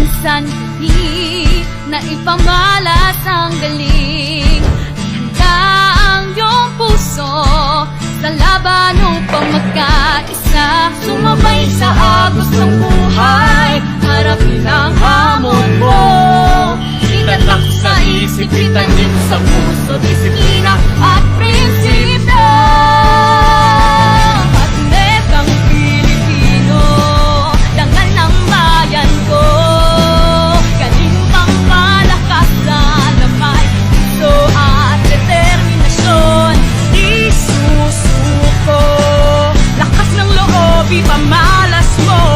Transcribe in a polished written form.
minsan hindi na ipamalas ang galing. Handa ang iyong puso sa laban upang magkaisa. Sumabay sa agos ng buhay, harapin ang hamon mo. Itatak sa isip, itanim sa puso, disiplina at prinsipyo. Atlet ang Pilipino, dangal ng bayan ko. Galing pang malakas na lamay, puso at determinasyon. Di susuko, lakas ng loob ipamalas mo.